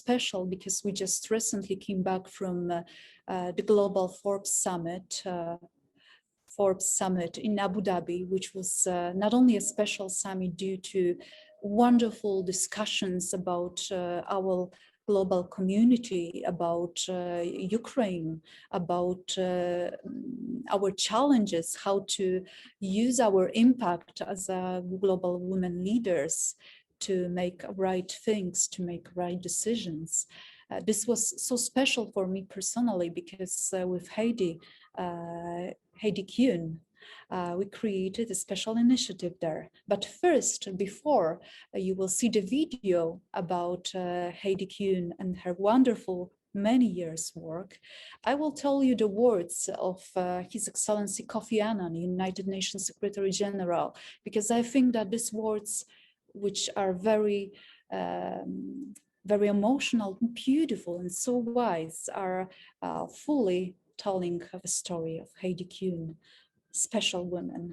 special because we just recently came back from the Global Forbes Summit in Abu Dhabi, which was not only a special summit due to wonderful discussions about our global community, about Ukraine, about our challenges, how to use our impact as global women leaders to make right things, to make right decisions. This was so special for me personally because with Heidi Kuhn, we created a special initiative there. But first, before you will see the video about Heidi Kuhn and her wonderful many years work, I will tell you the words of His Excellency Kofi Annan, United Nations Secretary General, because I think that these words, which are very emotional, beautiful, and so wise, are fully telling of the story of Heidi Kuhn, special woman.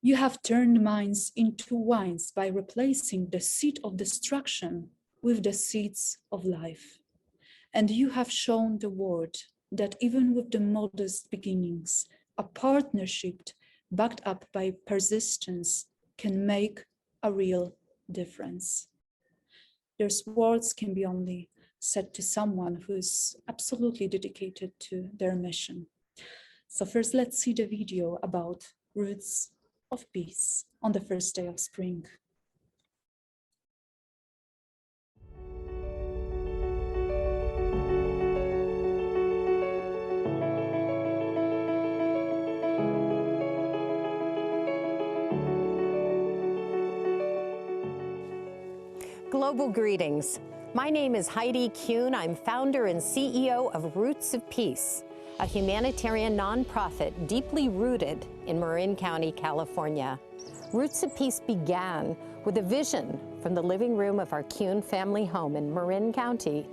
You have turned mines into wines by replacing the seed of destruction with the seeds of life. And you have shown the world that even with the modest beginnings, a partnership backed up by persistence can make a real difference. Those words can be only said to someone who is absolutely dedicated to their mission. So first, let's see the video about Roots of Peace on the first day of spring. Global greetings. My name is Heidi Kuhn. I'm founder and CEO of Roots of Peace, a humanitarian nonprofit deeply rooted in Marin County, California. Roots of Peace began with a vision from the living room of our Kuhn family home in Marin County,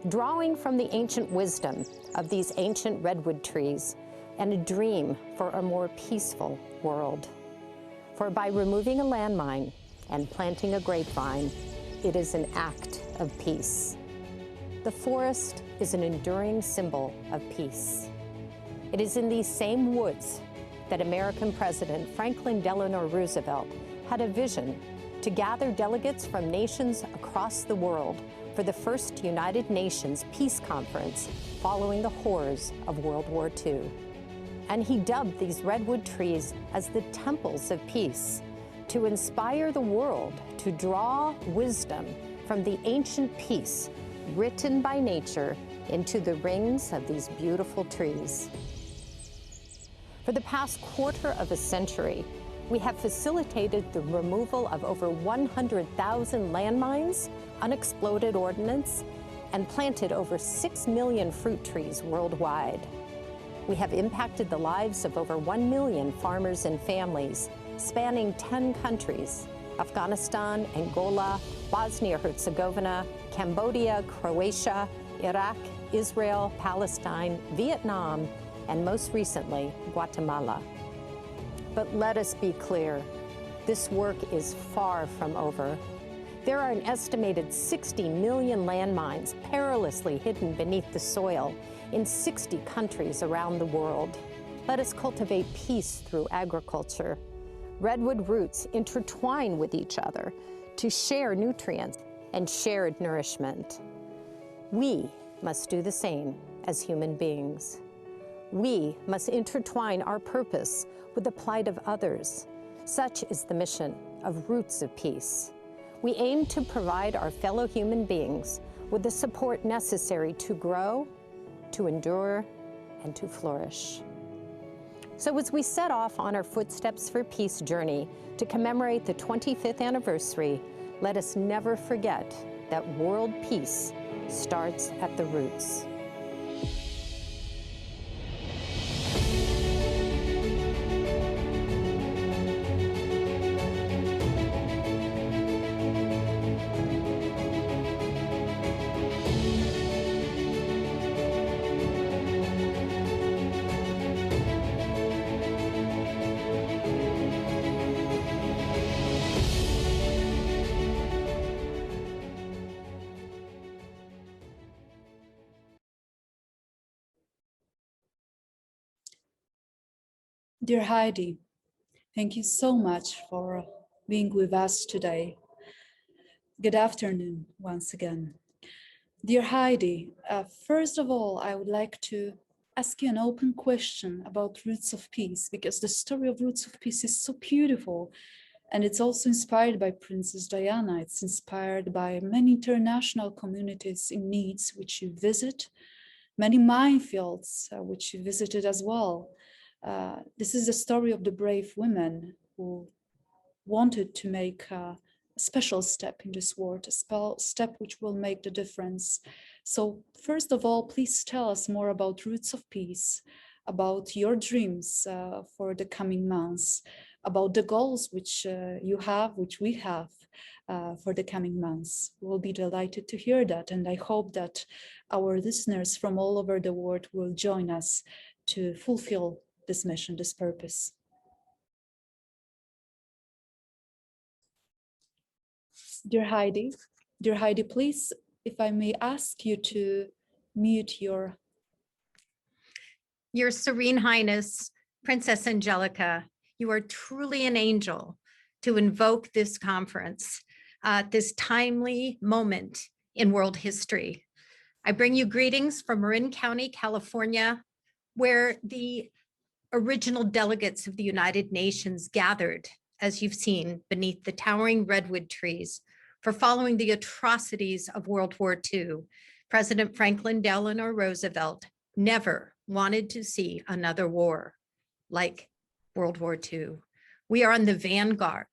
drawing from the ancient wisdom of these ancient redwood trees and a dream for a more peaceful world. For by removing a landmine and planting a grapevine, it is an act of peace. The forest is an enduring symbol of peace. It is in these same woods that American President Franklin Delano Roosevelt had a vision to gather delegates from nations across the world for the first United Nations Peace Conference following the horrors of World War II. And he dubbed these redwood trees as the temples of peace, to inspire the world to draw wisdom from the ancient peace written by nature into the rings of these beautiful trees. For the past quarter of a century, we have facilitated the removal of over 100,000 landmines, unexploded ordnance, and planted over 6 million fruit trees worldwide. We have impacted the lives of over 1 million farmers and families, spanning 10 countries: Afghanistan, Angola, Bosnia-Herzegovina, Cambodia, Croatia, Iraq, Israel, Palestine, Vietnam, and most recently, Guatemala. But let us be clear, this work is far from over. There are an estimated 60 million landmines perilously hidden beneath the soil in 60 countries around the world. Let us cultivate peace through agriculture. Redwood roots intertwine with each other to share nutrients and shared nourishment. We must do the same as human beings. We must intertwine our purpose with the plight of others. Such is the mission of Roots of Peace. We aim to provide our fellow human beings with the support necessary to grow, to endure, and to flourish. So as we set off on our Footsteps for Peace journey to commemorate the 25th anniversary, let us never forget that world peace starts at the roots. Dear Heidi, thank you so much for being with us today. Good afternoon once again. Dear Heidi, first of all, I would like to ask you an open question about Roots of Peace, because the story of Roots of Peace is so beautiful, and it's also inspired by Princess Diana. It's inspired by many international communities in needs which you visit, many minefields which you visited as well. This is the story of the brave women who wanted to make a special step in this world, a step which will make the difference. So first of all, please tell us more about Roots of Peace, about your dreams for the coming months, about the goals which you have, which we have for the coming months. We'll be delighted to hear that, and I hope that our listeners from all over the world will join us to fulfill this mission, this purpose. Dear Heidi, please, if I may ask you to mute your... Your Serene Highness, Princess Angelica, you are truly an angel to invoke this conference at this timely moment in world history. I bring you greetings from Marin County, California, where the original delegates of the United Nations gathered, as you've seen, beneath the towering redwood trees for following the atrocities of World War II. President Franklin Delano Roosevelt never wanted to see another war like World War II. We are on the vanguard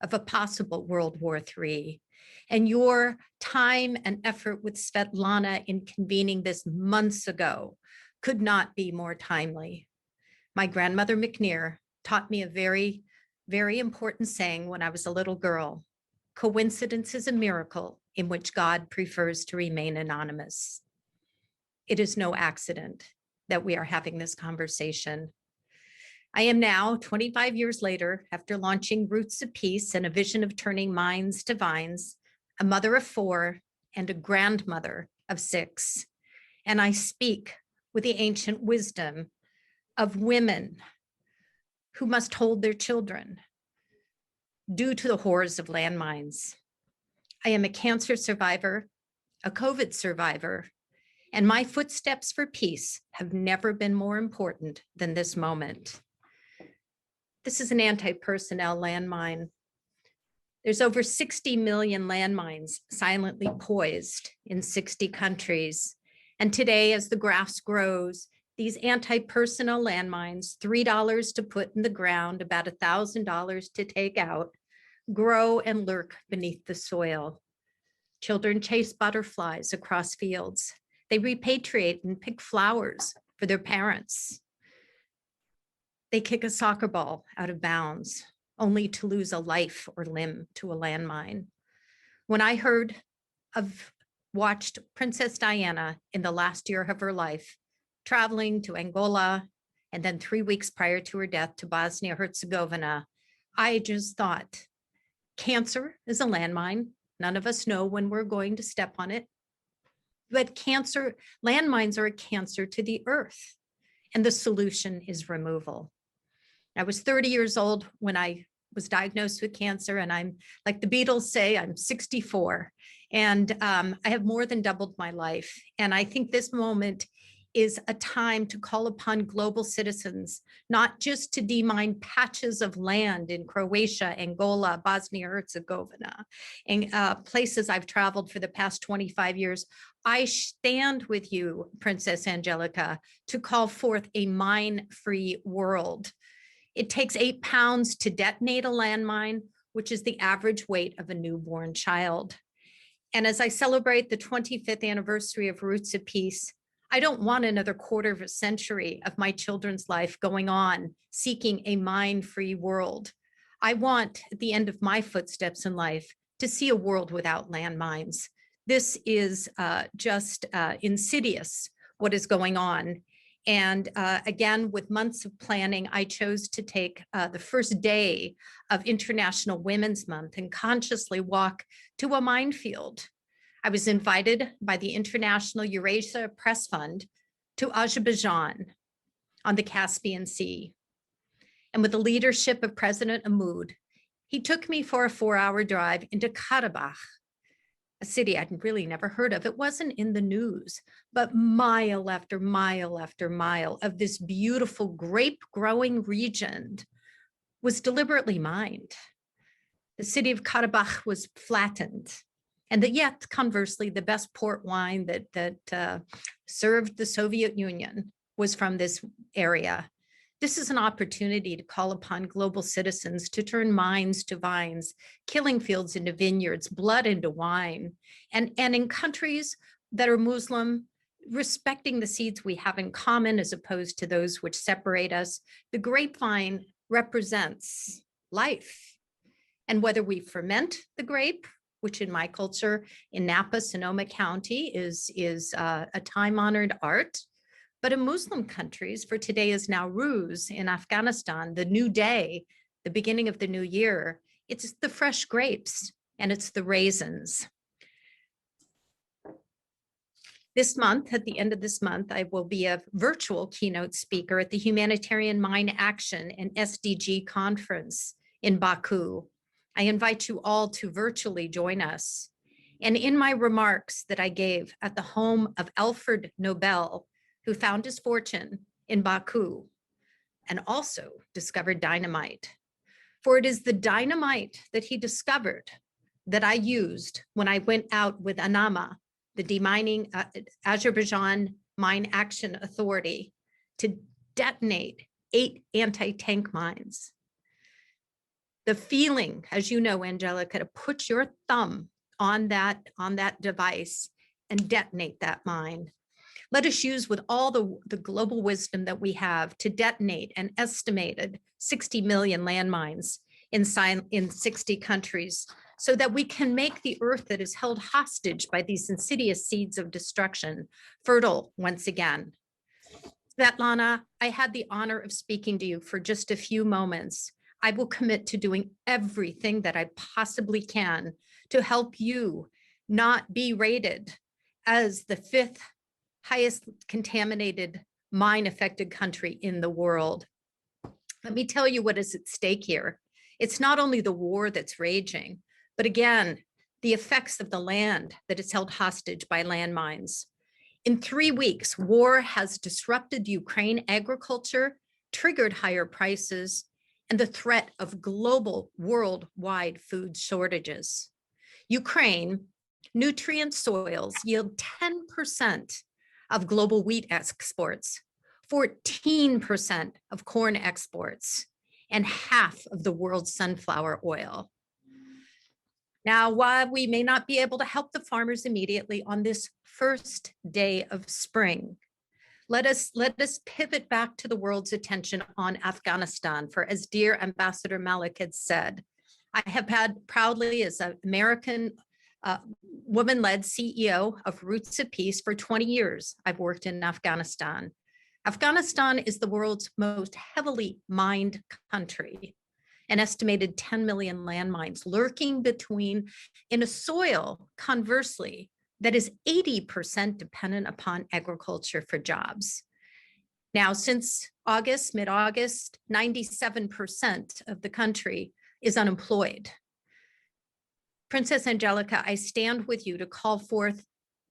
of a possible World War III. And your time and effort with Svetlana in convening this months ago could not be more timely. My grandmother McNear taught me a very, very important saying when I was a little girl. Coincidence is a miracle in which God prefers to remain anonymous. It is no accident that we are having this conversation. I am now, 25 years later, after launching Roots of Peace and a vision of turning minds to vines, a mother of 4 and a grandmother of 6. And I speak with the ancient wisdom of women who must hold their children due to the horrors of landmines. I am a cancer survivor, a COVID survivor, and my footsteps for peace have never been more important than this moment. This is an anti-personnel landmine. There's over 60 million landmines silently poised in 60 countries. And today, as the graphs grows, these anti-personnel landmines, $3 to put in the ground, about $1,000 to take out, grow and lurk beneath the soil. Children chase butterflies across fields. They repatriate and pick flowers for their parents. They kick a soccer ball out of bounds, only to lose a life or limb to a landmine. When I watched Princess Diana in the last year of her life, traveling to Angola, and then 3 weeks prior to her death to Bosnia-Herzegovina, I just thought, cancer is a landmine. None of us know when we're going to step on it. But landmines are a cancer to the earth, and the solution is removal. I was 30 years old when I was diagnosed with cancer, and I'm, like the Beatles say, I'm 64, and I have more than doubled my life. And I think this moment is a time to call upon global citizens, not just to demine patches of land in Croatia, Angola, Bosnia-Herzegovina, and places I've traveled for the past 25 years. I stand with you, Princess Angelica, to call forth a mine-free world. It takes 8 pounds to detonate a landmine, which is the average weight of a newborn child. And as I celebrate the 25th anniversary of Roots of Peace, I don't want another quarter of a century of my children's life going on seeking a mine-free world. I want, at the end of my footsteps in life, to see a world without landmines. This is just insidious, what is going on. And again, with months of planning, I chose to take the first day of International Women's Month and consciously walk to a minefield. I was invited by the International Eurasia Press Fund to Azerbaijan on the Caspian Sea. And with the leadership of President Ahmoud, he took me for a 4-hour drive into Karabakh, a city I'd really never heard of. It wasn't in the news, but mile after mile after mile of this beautiful grape growing region was deliberately mined. The city of Karabakh was flattened. And yet, conversely, the best port wine that served the Soviet Union was from this area. This is an opportunity to call upon global citizens to turn mines to vines, killing fields into vineyards, blood into wine. And in countries that are Muslim, respecting the seeds we have in common as opposed to those which separate us, the grapevine represents life. And whether we ferment the grape, which in my culture in Napa, Sonoma County is a time-honored art, but in Muslim countries, for today is now Nowruz in Afghanistan, the new day, the beginning of the new year, it's the fresh grapes and it's the raisins. This month, at the end of this month, I will be a virtual keynote speaker at the Humanitarian Mine Action and SDG Conference in Baku. I invite you all to virtually join us. And in my remarks that I gave at the home of Alfred Nobel, who found his fortune in Baku and also discovered dynamite. For it is the dynamite that he discovered that I used when I went out with ANAMA, the demining Azerbaijan Mine Action Authority, to detonate 8 anti-tank mines. The feeling, as you know, Angelica, to put your thumb on that device and detonate that mine. Let us use with all the global wisdom that we have to detonate an estimated 60 million landmines in 60 countries so that we can make the earth that is held hostage by these insidious seeds of destruction fertile once again. Svetlana, I had the honor of speaking to you for just a few moments. I will commit to doing everything that I possibly can to help you not be rated as the 5th highest contaminated mine affected country in the world. Let me tell you what is at stake here. It's not only the war that's raging, but again, the effects of the land that is held hostage by landmines. In 3 weeks, war has disrupted Ukraine agriculture, triggered higher prices, and the threat of global worldwide food shortages. Ukraine, nutrient soils yield 10% of global wheat exports, 14% of corn exports, and half of the world's sunflower oil. Now, while we may not be able to help the farmers immediately on this first day of spring, let us pivot back to the world's attention on Afghanistan. For as dear Ambassador Malik had said, I have had proudly as an American woman-led CEO of Roots of Peace for 20 years. I've worked in Afghanistan. Afghanistan is the world's most heavily mined country, an estimated 10 million landmines lurking in a soil, conversely, that is 80% dependent upon agriculture for jobs. Now, since mid-August, 97% of the country is unemployed. Princess Angelica, I stand with you to call forth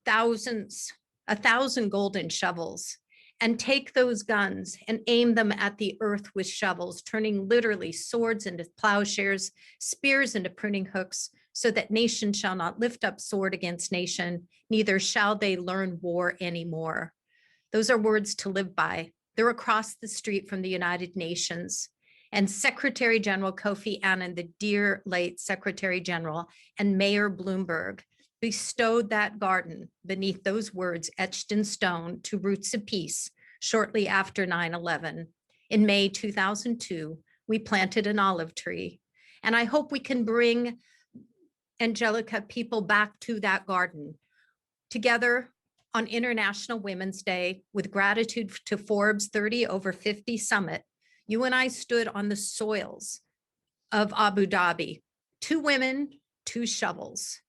1,000 golden shovels and take those guns and aim them at the earth with shovels, turning literally swords into plowshares, spears into pruning hooks, so that nation shall not lift up sword against nation, neither shall they learn war anymore. Those are words to live by. They're across the street from the United Nations. And Secretary General Kofi Annan, the dear late Secretary General, and Mayor Bloomberg bestowed that garden beneath those words etched in stone to Roots of Peace shortly after 9/11. In May 2002, we planted an olive tree. And I hope we can bring, Angelica, people back to that garden together on International Women's Day with gratitude to Forbes 30 over 50 Summit. You and I stood on the soils of Abu Dhabi, 2 women, 2 shovels,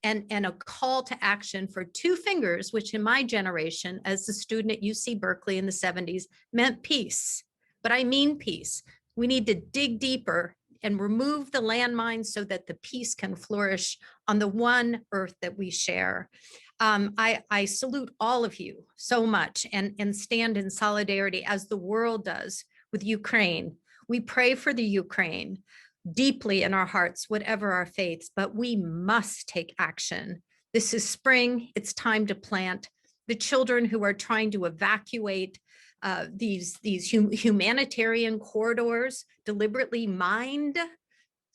and a call to action for 2 fingers, which in my generation, as a student at UC Berkeley in the 70s, meant peace. But I mean peace. We need to dig deeper and remove the landmines so that the peace can flourish on the one earth that we share. I salute all of you so much and stand in solidarity as the world does with Ukraine. We pray for the Ukraine deeply in our hearts, whatever our faiths, but we must take action. This is spring, it's time to plant. The children who are trying to evacuate these humanitarian corridors deliberately mined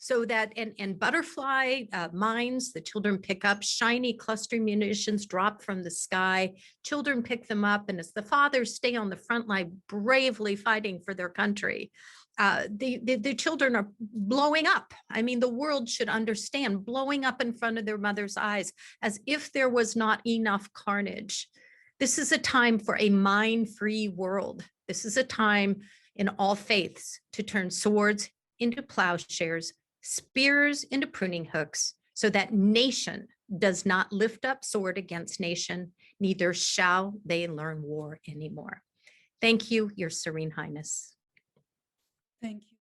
so that, and butterfly mines, the children pick up shiny cluster munitions drop from the sky. Children pick them up, and as the fathers stay on the front line, bravely fighting for their country, the children are blowing up. I mean, the world should understand, blowing up in front of their mother's eyes as if there was not enough carnage. This is a time for a mine-free world. This is a time in all faiths to turn swords into plowshares, spears into pruning hooks, so that nation does not lift up sword against nation, neither shall they learn war anymore. Thank you, Your Serene Highness. Thank you.